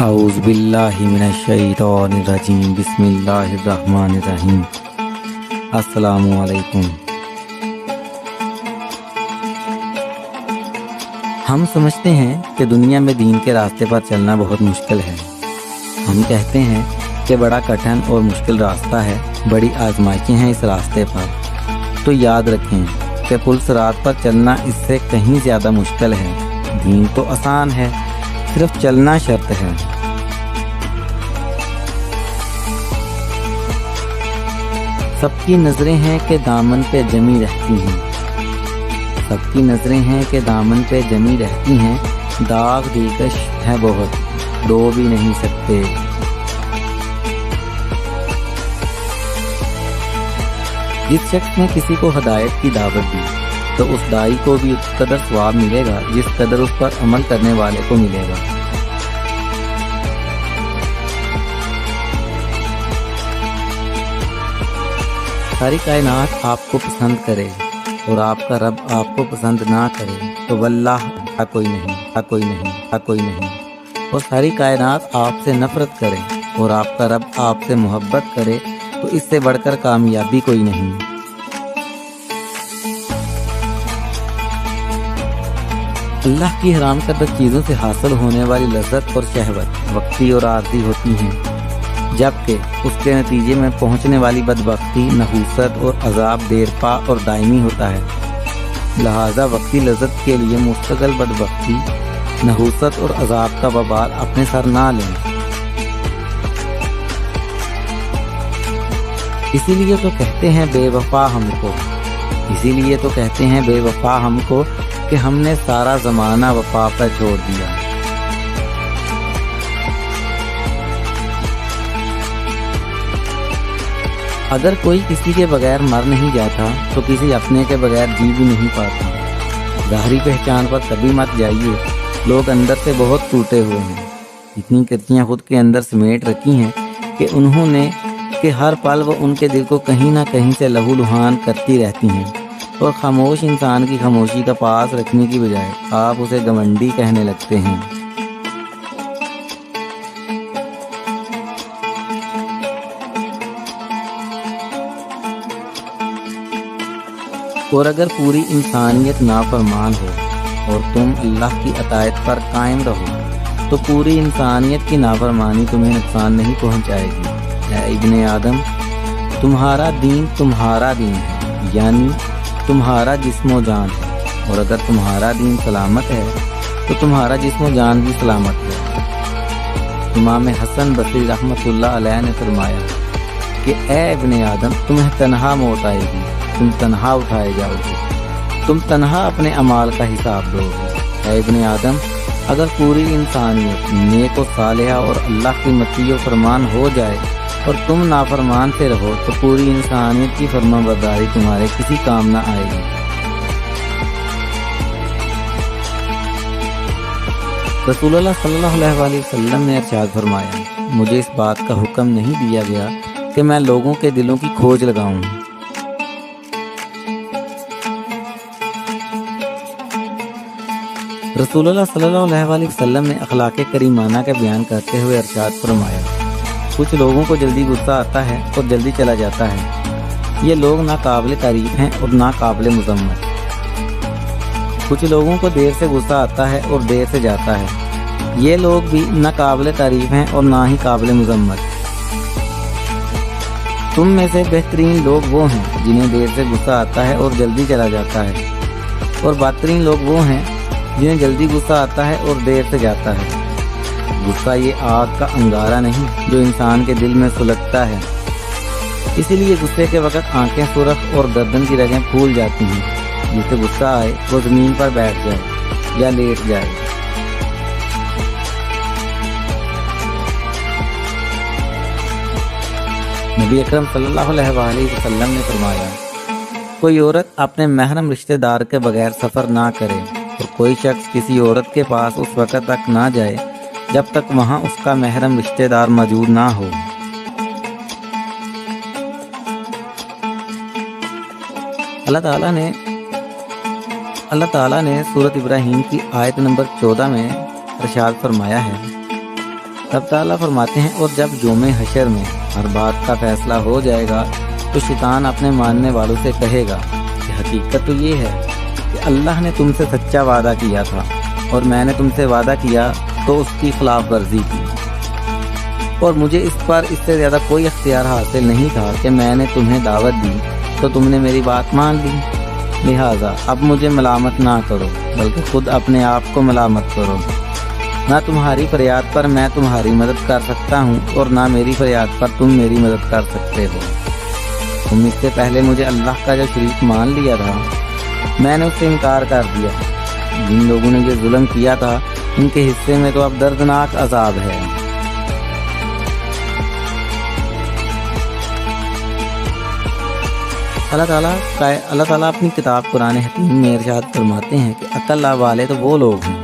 اعوذ باللہ من الشیطان الرجیم بسم اللہ الرحمن الرحیم۔ السلام علیکم۔ ہم سمجھتے ہیں کہ دنیا میں دین کے راستے پر چلنا بہت مشکل ہے۔ ہم کہتے ہیں کہ بڑا کٹھن اور مشکل راستہ ہے، بڑی آزمائشیں ہیں اس راستے پر۔ تو یاد رکھیں کہ پل صراط پر چلنا اس سے کہیں زیادہ مشکل ہے۔ دین تو آسان ہے، صرف چلنا شرط ہے۔ سب کی نظریں ہیں کہ دامن پہ جمی رہتی ہیں، سب کی نظریں ہیں کہ دامن پہ جمی رہتی ہیں، داغ دلکش ہے بہت، ڈو بھی نہیں سکتے۔ جس شخص نے کسی کو ہدایت کی دعوت دی تو اس داعی کو بھی اس قدر ثواب ملے گا جس قدر اس پر عمل کرنے والے کو ملے گا۔ ساری کائنات آپ کو پسند کرے اور آپ کا رب آپ کو پسند نہ کرے تو واللہ کوئی نہیں، کوئی نہیں، کوئی نہیں۔ اور ساری کائنات آپ سے نفرت کرے اور آپ کا رب آپ سے محبت کرے تو اس سے بڑھ کر کامیابی کوئی نہیں۔ اللہ کی حرام کردہ چیزوں سے حاصل ہونے والی لذت اور شہوت وقتی اور عارضی ہوتی ہیں، جبکہ اس کے نتیجے میں پہنچنے والی بدبختی، نحوست اور عذاب دیر پا اور دائمی ہوتا ہے۔ لہذا وقتی لذت کے لیے مستقل بدبختی، نحوست اور عذاب کا وبال اپنے سر نہ لیں۔ اسی لیے تو کہتے ہیں بے وفا ہم کو، اسی لیے تو کہتے ہیں بے وفا ہم کو کہ ہم نے سارا زمانہ وفا پر چھوڑ دیا۔ اگر کوئی کسی کے بغیر مر نہیں جاتا تو کسی اپنے کے بغیر جی بھی نہیں پاتا۔ ظاہری پہچان پر کبھی مت جائیے، لوگ اندر سے بہت ٹوٹے ہوئے ہیں، اتنی کرتیاں خود کے اندر سمیٹ رکھی ہیں کہ انہوں نے کہ ہر پل وہ ان کے دل کو کہیں نہ کہیں سے لہو لہان کرتی رہتی ہیں، اور خاموش انسان کی خاموشی کا پاس رکھنے کی بجائے آپ اسے گھمنڈی کہنے لگتے ہیں۔ اور اگر پوری انسانیت نافرمان ہو اور تم اللہ کی اطاعت پر قائم رہو تو پوری انسانیت کی نافرمانی تمہیں نقصان نہیں پہنچائے گی۔ اے ابن آدم، تمہارا دین ہے، یعنی تمہارا جسم و جان ہے، اور اگر تمہارا دین سلامت ہے تو تمہارا جسم و جان بھی سلامت ہے۔ امام حسن بصری رحمۃ اللہ علیہ نے فرمایا کہ اے ابن آدم، تمہیں تنہا موت آئے گی، تم تنہا اٹھائے جاؤ گے، تم تنہا اپنے اعمال کا حساب دو گے۔ اے ابن آدم، اگر پوری انسانیت نیک و صالحہ اور اللہ کی مطیع و فرمان ہو جائے اور تم نافرمان سے رہو تو پوری انسانیت کی فرما برداری تمہارے کسی کام نہ آئے گی۔ رسول اللہ صلی اللہ علیہ وآلہ وسلم نے ارشاد فرمایا، مجھے اس بات کا حکم نہیں دیا گیا کہ میں لوگوں کے دلوں کی کھوج لگاؤں۔ رسول اللہ صلی اللہ علیہ وآلہ وسلم نے اخلاق کریمانہ کا بیان کرتے ہوئے ارشاد فرمایا، کچھ لوگوں کو جلدی غصہ آتا ہے اور جلدی چلا جاتا ہے، یہ لوگ نہ قابل تعریف ہیں اور نہ قابل مذمت۔ کچھ لوگوں کو دیر سے غصہ آتا ہے اور دیر سے جاتا ہے، یہ لوگ بھی نہ قابل تعریف ہیں اور نہ ہی قابل مذمت۔ تم میں سے بہترین لوگ وہ ہیں جنہیں دیر سے غصہ آتا ہے اور جلدی چلا جاتا ہے، اور بدترین لوگ وہ ہیں جنہیں جلدی غصہ آتا ہے اور دیر سے جاتا ہے۔ غصہ یہ آگ کا انگارہ نہیں جو انسان کے دل میں سلگتا ہے، اسی لیے غصے کے وقت آنکھیں سرخ اور گردن کی رگیں پھول جاتی ہیں۔ جسے غصہ آئے وہ زمین پر بیٹھ جائے یا لیٹ جائے۔ نبی اکرم صلی اللہ علیہ وآلہ وسلم نے فرمایا، کوئی عورت اپنے محرم رشتہ دار کے بغیر سفر نہ کرے، اور کوئی شخص کسی عورت کے پاس اس وقت تک نہ جائے جب تک وہاں اس کا محرم رشتہ دار موجود نہ ہو۔ اللہ تعالیٰ نے سورۃ ابراہیم کی آیت نمبر 14 میں ارشاد فرمایا ہے تب تعالیٰ فرماتے ہیں اور جب یوم حشر میں ہر بات کا فیصلہ ہو جائے گا تو شیطان اپنے ماننے والوں سے کہے گا کہ حقیقت تو یہ ہے کہ اللہ نے تم سے سچا وعدہ کیا تھا اور میں نے تم سے وعدہ کیا تو اس کی خلاف ورزی کی، اور مجھے اس پر اس سے زیادہ کوئی اختیار حاصل نہیں تھا کہ میں نے تمہیں دعوت دی تو تم نے میری بات مان لی، لہٰذا اب مجھے ملامت نہ کرو بلکہ خود اپنے آپ کو ملامت کرو۔ نہ تمہاری فریاد پر میں تمہاری مدد کر سکتا ہوں اور نہ میری فریاد پر تم میری مدد کر سکتے ہو۔ تم اس سے پہلے مجھے اللہ کا جو شریک مان لیا تھا میں نے اس سے انکار کر دیا۔ جن لوگوں نے یہ ظلم کیا تھا ان کے حصے میں تو اب دردناک عذاب ہے۔ اللہ تعالیٰ اپنی کتاب قرآن حکیم میں ارشاد فرماتے ہیں کہ عقل والے تو وہ لوگ ہیں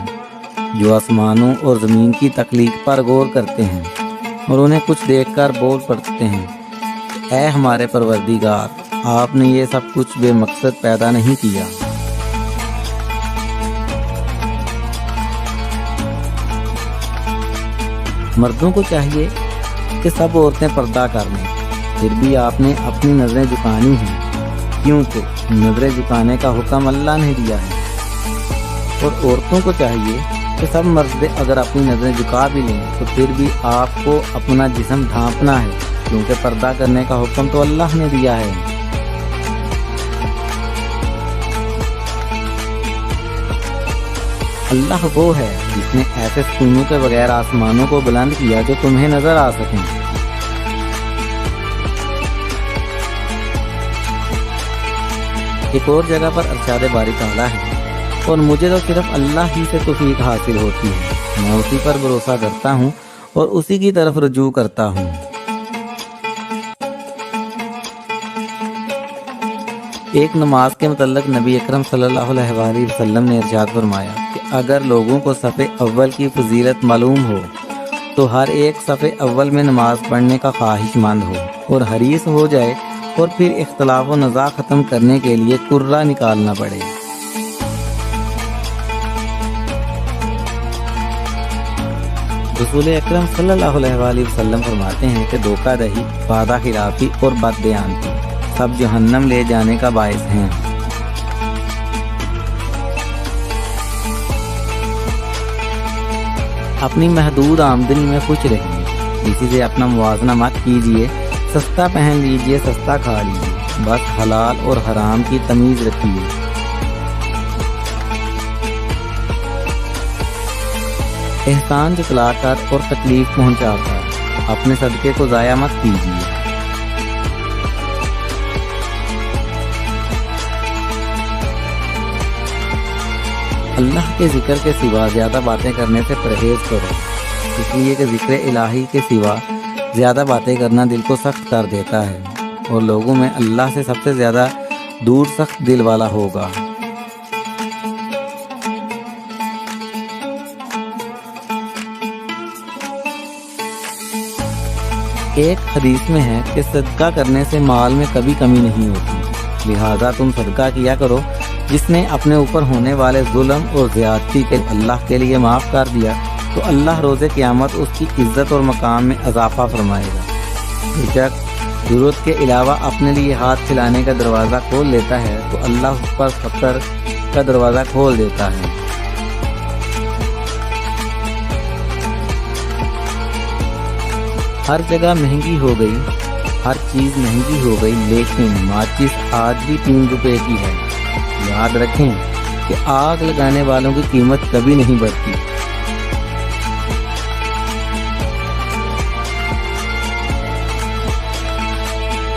جو آسمانوں اور زمین کی تخلیق پر غور کرتے ہیں اور انہیں کچھ دیکھ کر بول پڑتے ہیں، اے ہمارے پروردگار، آپ نے یہ سب کچھ بے مقصد پیدا نہیں کیا۔ مردوں کو چاہیے کہ سب عورتیں پردہ کر لیں، پھر بھی آپ نے اپنی نظریں جھکانی ہیں، کیونکہ نظریں جھکانے کا حکم اللہ نے دیا ہے۔ اور عورتوں کو چاہیے کہ سب مرد اگر اپنی نظریں جھکا بھی لیں تو پھر بھی آپ کو اپنا جسم ڈھانپنا ہے، کیونکہ پردہ کرنے کا حکم تو اللہ نے دیا ہے۔ اللہ وہ ہے جس نے ایسے ستونوں کے بغیر آسمانوں کو بلند کیا جو تمہیں نظر آ سکیں۔ ایک اور جگہ پر ارشاد باری تعالیٰ ہے، اور مجھے تو صرف اللہ ہی سے توفیق حاصل ہوتی ہے، میں اسی پر بھروسہ کرتا ہوں اور اسی کی طرف رجوع کرتا ہوں۔ ایک نماز کے متعلق نبی اکرم صلی اللہ علیہ وآلہ وسلم نے ارشاد فرمایا کہ اگر لوگوں کو صف اول کی فضیلت معلوم ہو تو ہر ایک صف اول میں نماز پڑھنے کا خواہش مند ہو اور حریص ہو جائے، اور پھر اختلاف و نزاع ختم کرنے کے لیے قرہ نکالنا پڑے۔ رسول اکرم صلی اللہ علیہ وآلہ وسلم فرماتے ہیں کہ دھوکہ دہی، وعدہ خلافی اور بددیانتی سب جہنم لے جانے کا باعث ہیں۔ اپنی محدود آمدنی میں خوش رہیے، کسی سے اپنا موازنہ مت کیجیے، سستا پہن لیجیے، سستا کھا لیجیے، بس حلال اور حرام کی تمیز رکھیے۔ احسان جتلا کر اور تکلیف پہنچا کر اپنے صدقے کو ضائع مت کیجیے۔ اللہ کے ذکر کے سوا زیادہ باتیں کرنے سے پرہیز کرو، اس لیے کہ ذکر الہی کے سوا زیادہ باتیں کرنا دل کو سخت کر دیتا ہے، اور لوگوں میں اللہ سے سب سے زیادہ دور سخت دل والا ہوگا۔ ایک حدیث میں ہے کہ صدقہ کرنے سے مال میں کبھی کمی نہیں ہوتی، لہذا تم صدقہ کیا کرو۔ جس نے اپنے اوپر ہونے والے ظلم اور زیادتی کے اللہ کے لیے معاف کر دیا تو اللہ روز قیامت اس کی عزت اور مقام میں اضافہ فرمائے گا۔ بے شک ضرورت کے علاوہ اپنے لیے ہاتھ پھیلانے کا دروازہ کھول لیتا ہے تو اللہ اس پر فقر کا دروازہ کھول دیتا ہے۔ ہر جگہ مہنگی ہو گئی، ہر چیز مہنگی ہو گئی، لیکن ماچس آج بھی 3 روپے کی ہے۔ یاد رکھیں کہ آگ لگانے والوں کی قیمت کبھی نہیں بڑھتی۔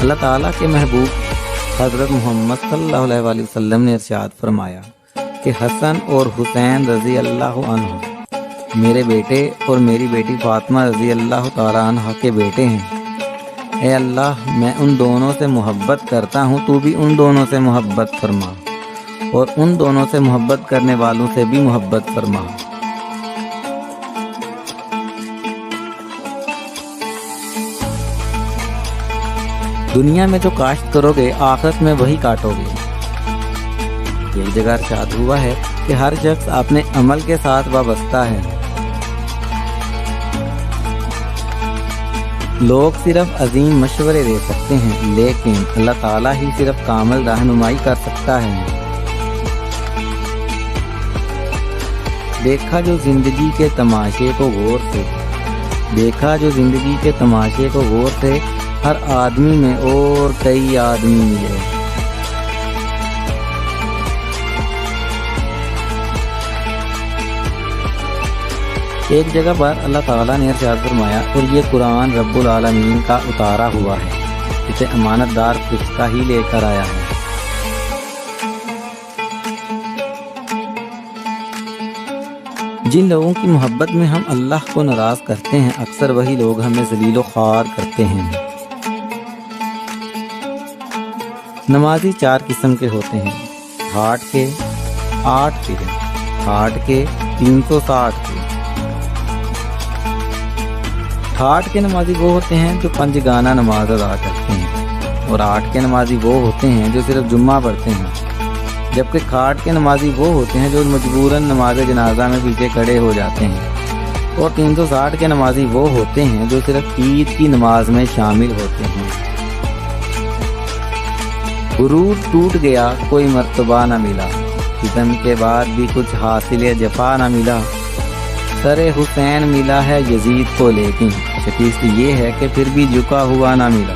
اللہ تعالیٰ کے محبوب حضرت محمد صلی اللہ علیہ وآلہ وسلم نے ارشاد فرمایا کہ حسن اور حسین رضی اللہ عنہ میرے بیٹے اور میری بیٹی فاطمہ رضی اللہ تعالیٰ عنہ کے بیٹے ہیں۔ اے اللہ، میں ان دونوں سے محبت کرتا ہوں، تو بھی ان دونوں سے محبت فرما، اور ان دونوں سے محبت کرنے والوں سے بھی محبت فرما۔ دنیا میں جو کاشت کرو گے آخرت میں وہی کاٹو گے۔ ایک جگہ ارشاد ہوا ہے کہ ہر شخص اپنے عمل کے ساتھ وابستہ ہے۔ لوگ صرف عظیم مشورے دے سکتے ہیں، لیکن اللہ تعالیٰ ہی صرف کامل رہنمائی کر سکتا ہے۔ دیکھا جو زندگی کے تماشے کو غور سے، دیکھا جو زندگی کے تماشے کو غور سے، ہر آدمی میں اور کئی آدمی ملے۔ ایک جگہ پر اللہ تعالیٰ نے ارشاد فرمایا، اور یہ قرآن رب العالمین کا اتارا ہوا ہے، اسے امانت دار فرشتہ ہی لے کر آیا ہے۔ جن لوگوں کی محبت میں ہم اللہ کو ناراض کرتے ہیں، اکثر وہی لوگ ہمیں ذلیل و خوار کرتے ہیں۔ نمازی 4 قسم کے ہوتے ہیں، ہاٹ کے، 8 کے، ہاٹ کے، 360 کے۔ ہاٹ کے نمازی وہ ہوتے ہیں جو 5 گانا نماز ادا کرتے ہیں، اور 8 کے نمازی وہ ہوتے ہیں جو صرف جمعہ پڑھتے ہیں، جبکہ کھاٹ کے نمازی وہ ہوتے ہیں جو مجبوراً نماز جنازہ میں پیچھے کھڑے ہو جاتے ہیں، اور 360 کے نمازی وہ ہوتے ہیں جو صرف عید کی نماز میں شامل ہوتے ہیں۔ غرور ٹوٹ گیا کوئی مرتبہ نہ ملا، فتن کے بعد بھی کچھ حاصل جفا نہ ملا، سر حسین ملا ہے یزید کو، لیکن شکست یہ ہے کہ پھر بھی جھکا ہوا نہ ملا۔